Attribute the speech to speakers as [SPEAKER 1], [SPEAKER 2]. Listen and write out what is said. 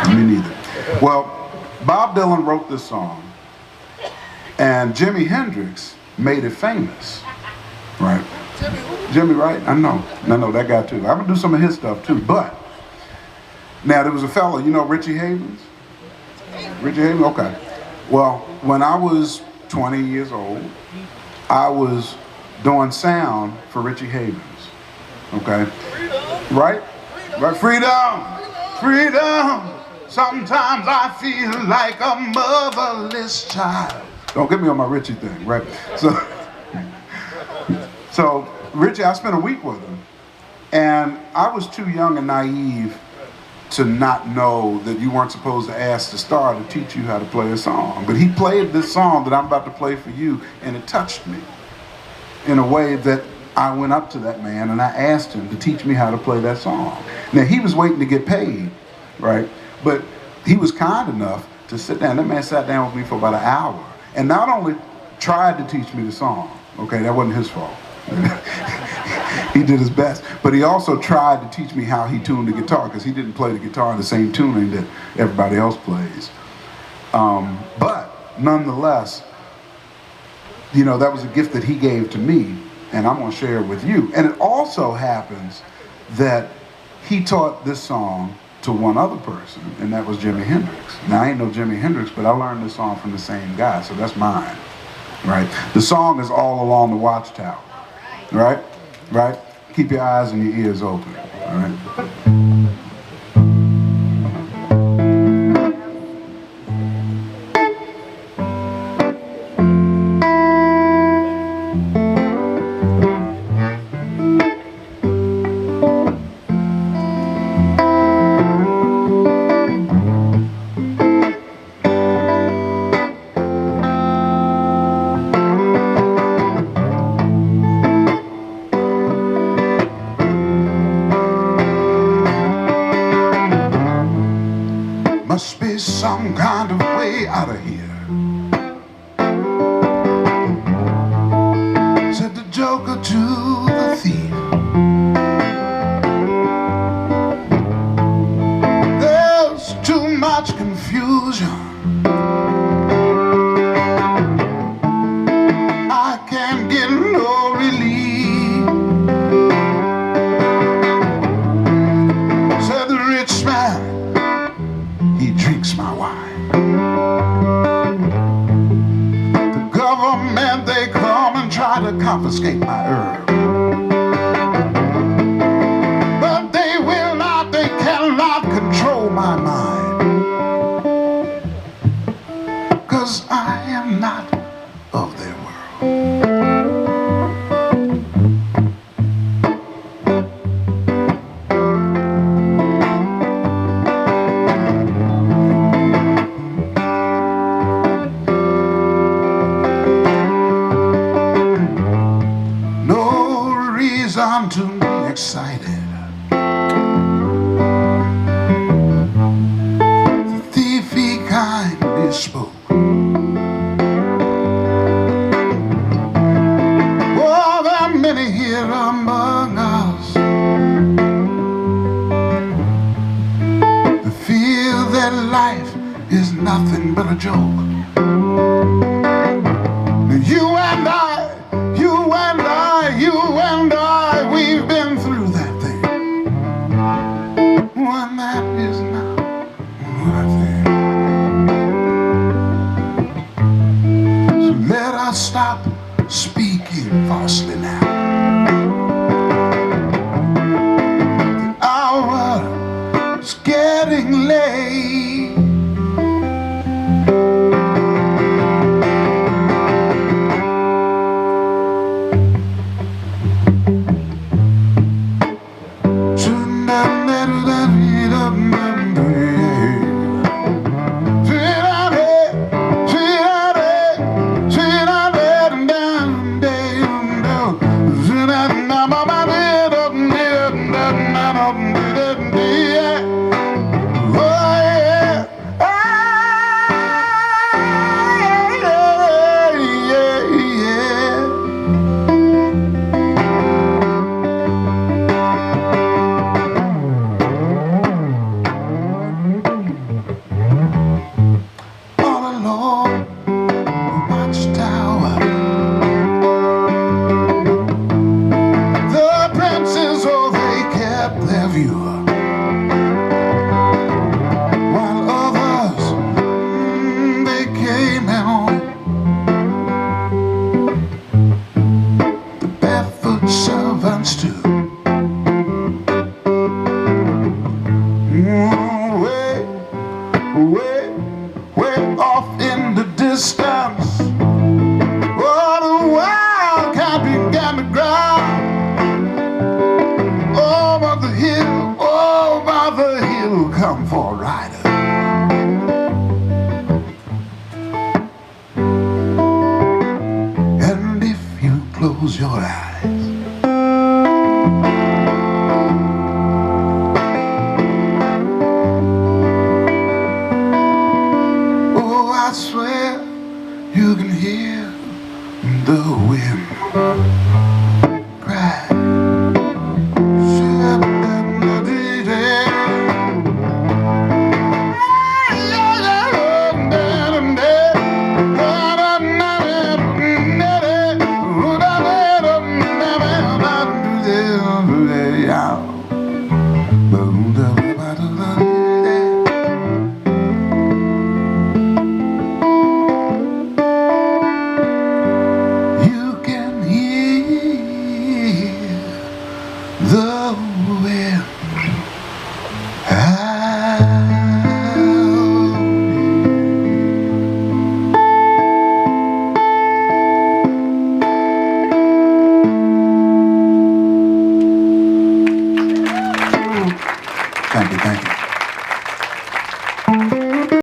[SPEAKER 1] Me neither. Well, Bob Dylan wrote this song, and Jimi Hendrix made it famous, right? Jimmy, right? I know that guy too. I'm gonna do some of his stuff too. But now there was a fellow, you know, Richie Havens. Richie Havens, okay. Well, when I was 20 years old, I was doing sound for Richie Havens. Okay, right? Right, freedom, freedom. Sometimes I feel like a motherless child. Don't get me on my Richie thing, right? So Richie, I spent a week with him, and I was too young and naive to not know that you weren't supposed to ask the star to teach you how to play a song. But he played this song that I'm about to play for you, and it touched me in a way that I went up to that man and I asked him to teach me how to play that song. Now, he was waiting to get paid, right? But he was kind enough to sit down. That man sat down with me for about an hour and not only tried to teach me the song, okay, that wasn't his fault. He did his best, but he also tried to teach me how he tuned the guitar, because he didn't play the guitar in the same tuning that everybody else plays. But nonetheless, you know, that was a gift that he gave to me, and I'm going to share it with you. And it also happens that he taught this song to one other person, and that was Jimi Hendrix. Now, I ain't no Jimi Hendrix, but I learned this song from the same guy, so that's mine, right? The song is All Along the Watchtower, right? Right? Keep your eyes and your ears open, all right? Must be some kind of way out of here, said the joker to the thief. There's too much confusion, I can't get no relief, said the rich man, he drinks my wine. The government, they come and try to confiscate my herb, but they will not, they cannot control my mind, 'cause I am not of their world. I'm to be excited. The thief, he kindly spoke. Oh, there are many here among us that feel that life is nothing but a joke. You and I, you and I, you and I, we've been through that thing. One that is not worth it. So let us stop speaking falsely now. The hour is getting late. Oh yeah. Way, way, way off in the distance. Oh, the wild cat began to growl. Over the hill, come for a rider. And if you close your eyes, oh, I swear you can hear the wind